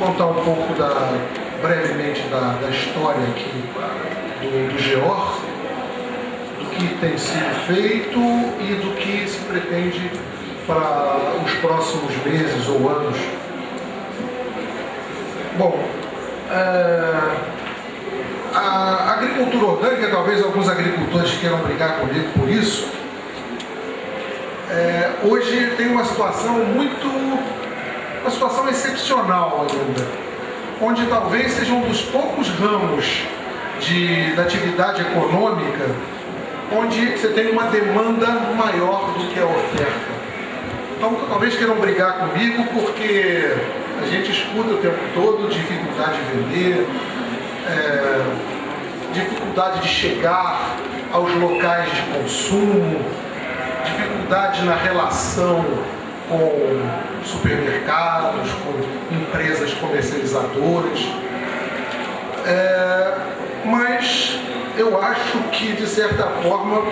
contar um pouco brevemente da história aqui do GEOR, do que tem sido feito e do que se pretende para os próximos meses ou anos. Bom, a agricultura orgânica, talvez alguns agricultores queiram brigar comigo por isso, hoje tem uma situação excepcional ainda, onde talvez seja um dos poucos ramos da atividade econômica onde você tem uma demanda maior do que a oferta. Então, talvez queiram brigar comigo porque a gente escuta o tempo todo dificuldade de vender, dificuldade de chegar aos locais de consumo, dificuldade na relação com supermercados, com empresas comercializadoras. Mas eu acho que, de certa forma,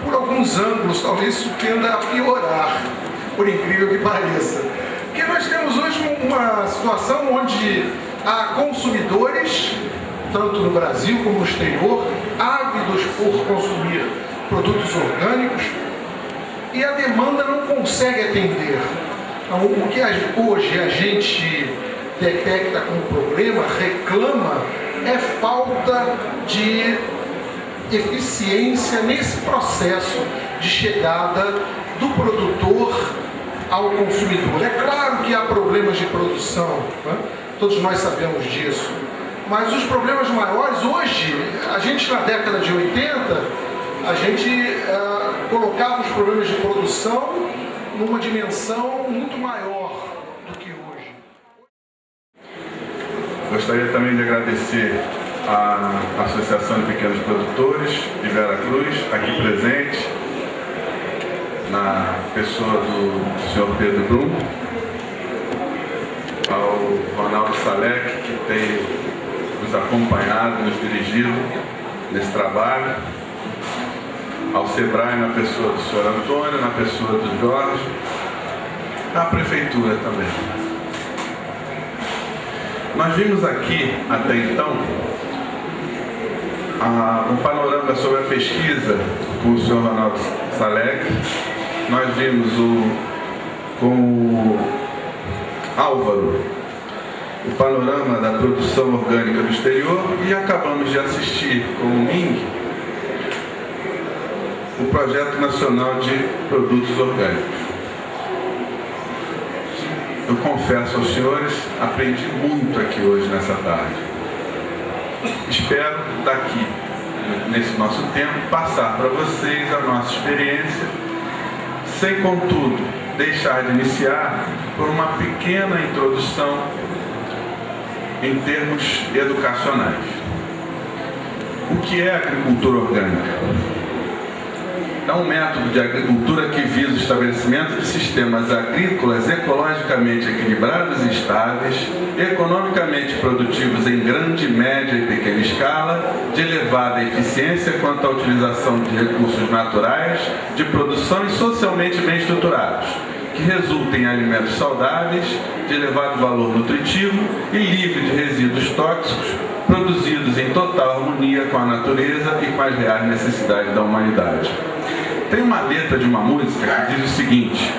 por alguns ângulos, talvez isso tenda a piorar, por incrível que pareça. Porque nós temos hoje uma situação onde há consumidores, tanto no Brasil como no exterior, ávidos por consumir produtos orgânicos, e a demanda não consegue atender. Então, o que hoje a gente detecta como problema, reclama, é falta de eficiência nesse processo de chegada do produtor ao consumidor. É claro que há problemas de produção, né? Todos nós sabemos disso, mas os problemas maiores hoje, a gente na década de 80, a gente colocava os problemas de produção numa dimensão muito maior do que hoje. Gostaria também de agradecer à Associação de Pequenos Produtores de Veracruz, aqui presente, na pessoa do Sr. Pedro Brum, ao Ronaldo Salek, que tem nos acompanhado, nos dirigido nesse trabalho, ao SEBRAE, na pessoa do Sr. Antônio, na pessoa do Jorge, à Prefeitura também. Nós vimos aqui, até então, um panorama sobre a pesquisa com o Sr. Ronaldo Salek. Nós vimos com o Álvaro o panorama da produção orgânica do exterior e acabamos de assistir com o Ming o Projeto Nacional de Produtos Orgânicos. Eu confesso aos senhores, aprendi muito aqui hoje nessa tarde. Espero daqui, nesse nosso tempo, passar para vocês a nossa experiência, sem, contudo, deixar de iniciar por uma pequena introdução em termos educacionais. O que é agricultura orgânica? É um método de agricultura que visa o estabelecimento de sistemas agrícolas ecologicamente equilibrados e estáveis, economicamente produtivos em grande, média e pequena escala, de elevada eficiência quanto à utilização de recursos naturais, de produção e socialmente bem estruturados, que resultem em alimentos saudáveis, de elevado valor nutritivo e livre de resíduos tóxicos, produzidos em total harmonia com a natureza e com as reais necessidades da humanidade. Tem uma letra de uma música que diz o seguinte: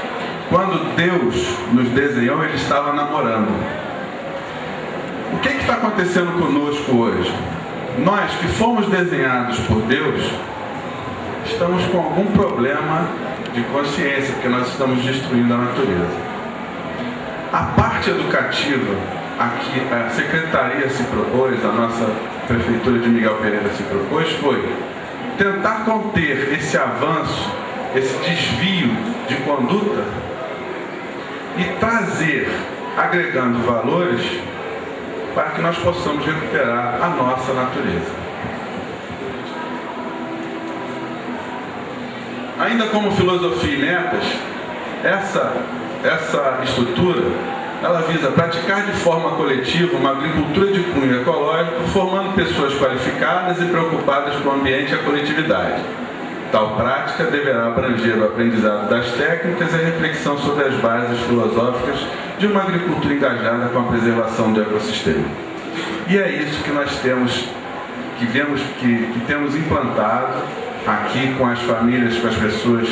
quando Deus nos desenhou, Ele estava namorando. O que está acontecendo conosco hoje? Nós que fomos desenhados por Deus, estamos com algum problema de consciência, porque nós estamos destruindo a natureza. A parte educativa, aqui a Secretaria se propôs, a nossa Prefeitura de Miguel Pereira se propôs, foi tentar conter esse avanço, esse desvio de conduta e trazer, agregando valores, para que nós possamos recuperar a nossa natureza. Ainda como filosofia e metas, essa estrutura, ela visa praticar de forma coletiva uma agricultura de cunho ecológico, formando pessoas qualificadas e preocupadas com o ambiente e a coletividade. Tal prática deverá abranger o aprendizado das técnicas e a reflexão sobre as bases filosóficas de uma agricultura engajada com a preservação do ecossistema. E é isso que nós temos, que temos implantado aqui com as famílias, com as pessoas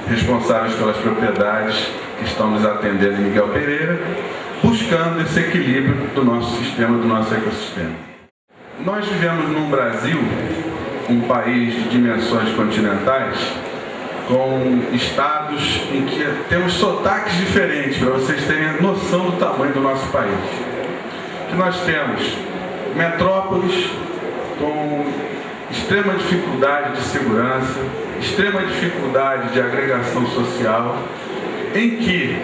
responsáveis pelas propriedades que estão nos atendendo em Miguel Pereira, buscando esse equilíbrio do nosso sistema, do nosso ecossistema. Nós vivemos num Brasil, um país de dimensões continentais, com estados em que temos sotaques diferentes, para vocês terem noção do tamanho do nosso país. Que nós temos metrópoles com extrema dificuldade de segurança, extrema dificuldade de agregação social, em que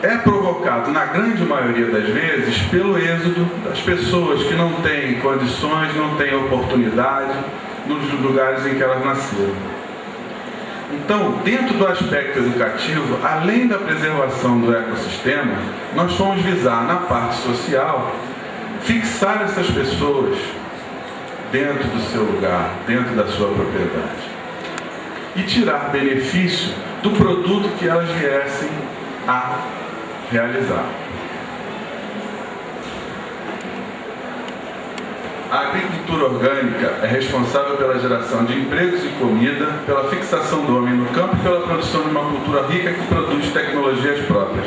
é provocado, na grande maioria das vezes, pelo êxodo das pessoas que não têm condições, não têm oportunidade nos lugares em que elas nasceram. Então, dentro do aspecto educativo, além da preservação do ecossistema, nós fomos visar, na parte social, fixar essas pessoas dentro do seu lugar, dentro da sua propriedade, e tirar benefício do produto que elas viessem a realizar. A agricultura orgânica é responsável pela geração de empregos e comida, pela fixação do homem no campo e pela produção de uma cultura rica que produz tecnologias próprias.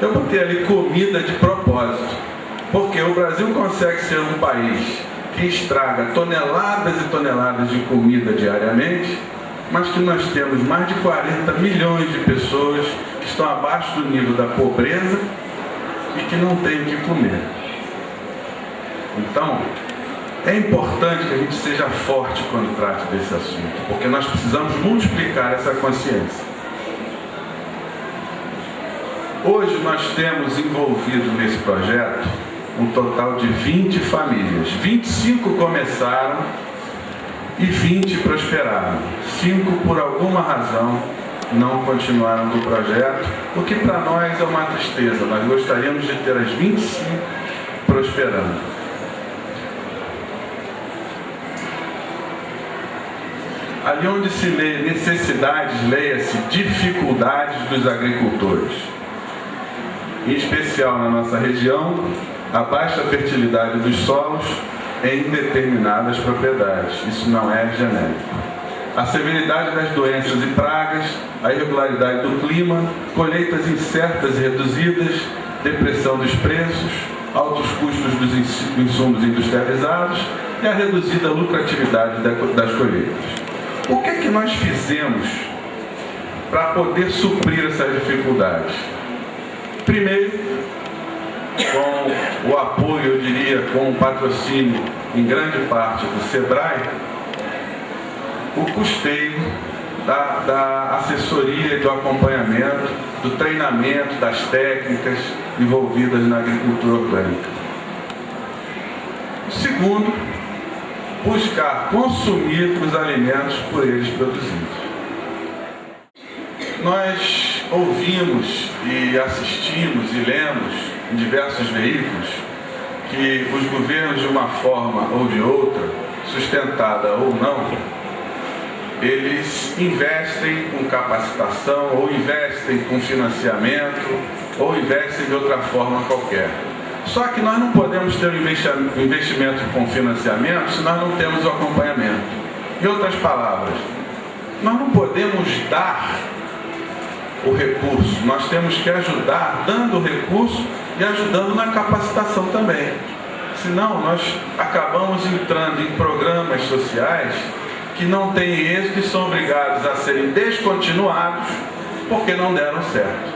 Eu botei ali comida de propósito, porque o Brasil consegue ser um país que estraga toneladas e toneladas de comida diariamente, mas que nós temos mais de 40 milhões de pessoas que estão abaixo do nível da pobreza e que não têm o que comer. Então, é importante que a gente seja forte quando trate desse assunto, porque nós precisamos multiplicar essa consciência. Hoje nós temos envolvido nesse projeto um total de 20 famílias. 25 começaram e 20 prosperaram. 5, por alguma razão, não continuaram no projeto, o que para nós é uma tristeza. Nós gostaríamos de ter as 25 prosperando. Ali onde se lê necessidades, leia-se dificuldades dos agricultores. Em especial na nossa região, a baixa fertilidade dos solos em determinadas propriedades. Isso não é genérico. A severidade das doenças e pragas, a irregularidade do clima, colheitas incertas e reduzidas, depressão dos preços, altos custos dos insumos industrializados e a reduzida lucratividade das colheitas. O que é que nós fizemos para poder suprir essas dificuldades? Primeiro, com o apoio, eu diria, com o patrocínio, em grande parte, do SEBRAE, o custeio da assessoria e do acompanhamento, do treinamento, das técnicas envolvidas na agricultura orgânica. Segundo, buscar consumir os alimentos por eles produzidos. Nós ouvimos e assistimos e lemos em diversos veículos que os governos, de uma forma ou de outra, sustentada ou não, eles investem com capacitação, ou investem com financiamento, ou investem de outra forma qualquer. Só que nós não podemos ter um investimento com financiamento se nós não temos o acompanhamento. Em outras palavras, nós não podemos dar o recurso, nós temos que ajudar dando o recurso e ajudando na capacitação também. Senão nós acabamos entrando em programas sociais que não têm êxito e são obrigados a serem descontinuados porque não deram certo.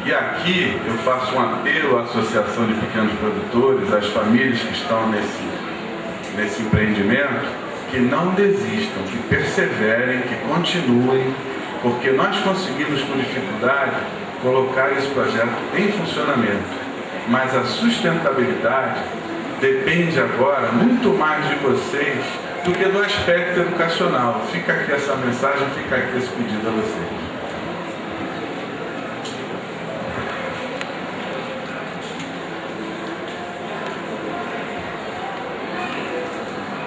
E aqui eu faço um apelo à Associação de Pequenos Produtores, às famílias que estão nesse empreendimento, que não desistam, que perseverem, que continuem, porque nós conseguimos com dificuldade colocar esse projeto em funcionamento. Mas a sustentabilidade depende agora muito mais de vocês do que do aspecto educacional. Fica aqui essa mensagem, fica aqui esse pedido a vocês.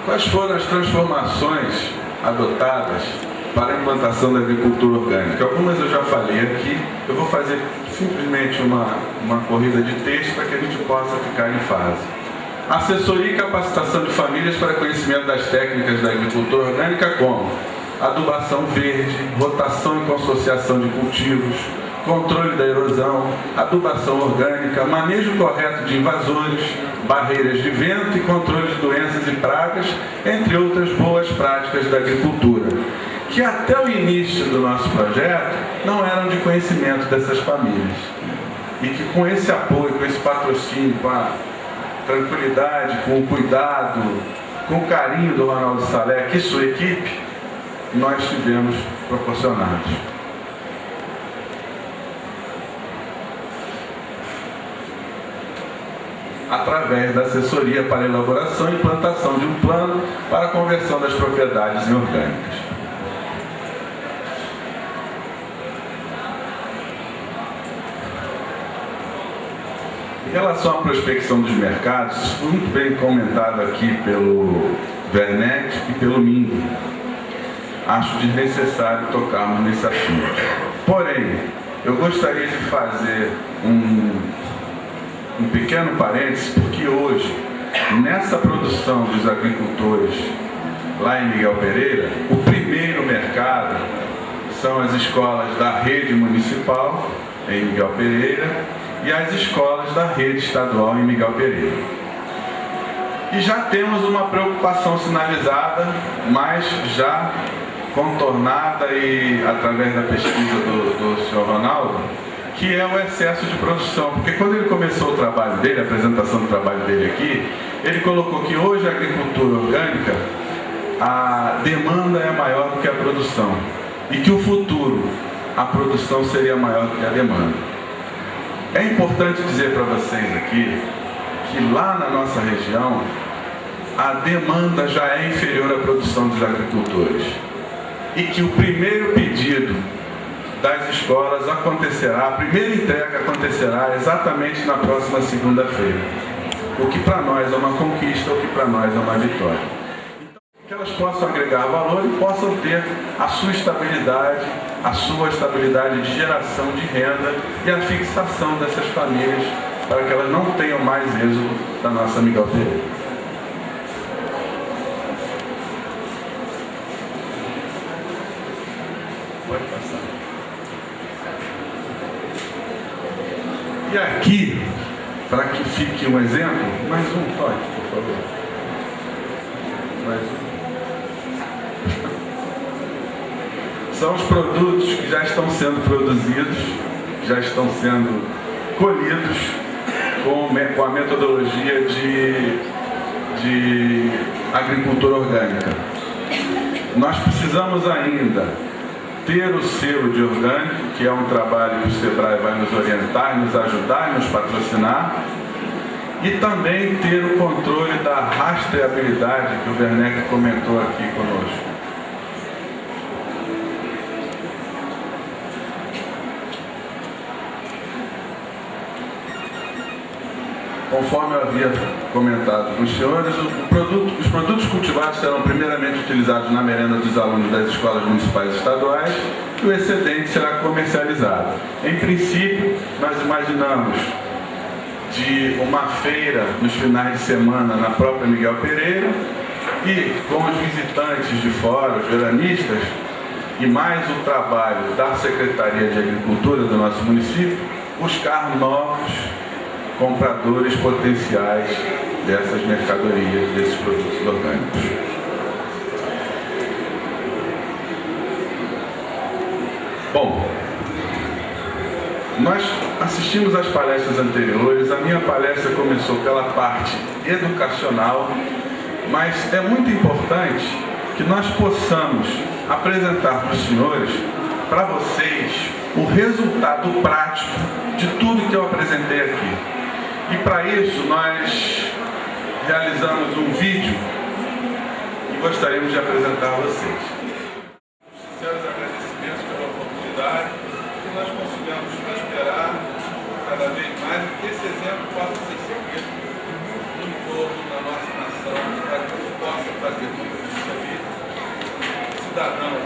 Quais foram as transformações adotadas para a implantação da agricultura orgânica? Algumas eu já falei aqui, eu vou fazer simplesmente uma corrida de texto para que a gente possa ficar em fase. Assessoria e capacitação de famílias para conhecimento das técnicas da agricultura orgânica, como adubação verde, rotação e consociação de cultivos, controle da erosão, adubação orgânica, manejo correto de invasores, barreiras de vento e controle de doenças e pragas, entre outras boas práticas da agricultura, que até o início do nosso projeto não eram de conhecimento dessas famílias. E que com esse apoio, com esse patrocínio, com a tranquilidade, com o cuidado, com o carinho do Ronaldo Salek e sua equipe, nós tivemos proporcionados. Através da assessoria para elaboração e implantação de um plano para a conversão das propriedades em orgânicas. Em relação à prospecção dos mercados, isso foi muito bem comentado aqui pelo Werneck e pelo Mingo. Acho desnecessário tocarmos nesse assunto. Porém, eu gostaria de fazer um pequeno parênteses, porque hoje, nessa produção dos agricultores lá em Miguel Pereira, o primeiro mercado são as escolas da rede municipal em Miguel Pereira e as escolas da rede estadual em Miguel Pereira. E já temos uma preocupação sinalizada, mas já contornada e através da pesquisa do senhor Ronaldo, que é o excesso de produção. Porque quando ele começou o trabalho dele, a apresentação do trabalho dele aqui, ele colocou que hoje a agricultura orgânica, a demanda é maior do que a produção. E que o futuro, a produção seria maior do que a demanda. É importante dizer para vocês aqui, que lá na nossa região, a demanda já é inferior à produção dos agricultores. E que o primeiro pedido das escolas acontecerá, a primeira entrega acontecerá exatamente na próxima segunda-feira. O que para nós é uma conquista, o que para nós é uma vitória. Então, que elas possam agregar valor e possam ter a sua estabilidade de geração de renda e a fixação dessas famílias para que elas não tenham mais êxodo da nossa Miguel Pereira. Pode passar. E aqui, para que fique um exemplo, mais um, pode, por favor. Mais um. São os produtos que já estão sendo produzidos, já estão sendo colhidos com a metodologia de agricultura orgânica. Nós precisamos ainda ter o selo de orgânico, que é um trabalho que o SEBRAE vai nos orientar, nos ajudar e nos patrocinar, e também ter o controle da rastreabilidade que o Werneck comentou aqui conosco. Conforme eu havia comentado com os senhores, os produtos cultivados serão primeiramente utilizados na merenda dos alunos das escolas municipais e estaduais e o excedente será comercializado. Em princípio, nós imaginamos de uma feira nos finais de semana na própria Miguel Pereira e com os visitantes de fora, os veranistas, e mais o trabalho da Secretaria de Agricultura do nosso município, buscar novos compradores potenciais dessas mercadorias, desses produtos orgânicos. Bom, nós assistimos às palestras anteriores. A minha palestra começou pela parte educacional, mas é muito importante que nós possamos apresentar para os senhores, para vocês, o resultado prático de tudo que eu apresentei aqui. E para isso nós realizamos um vídeo e gostaríamos de apresentar a vocês. Sinceros agradecimentos pela oportunidade e nós consigamos prosperar cada vez mais e que esse exemplo possa ser seguido em todo na nossa nação, para que possa fazer tudo isso ali, cidadão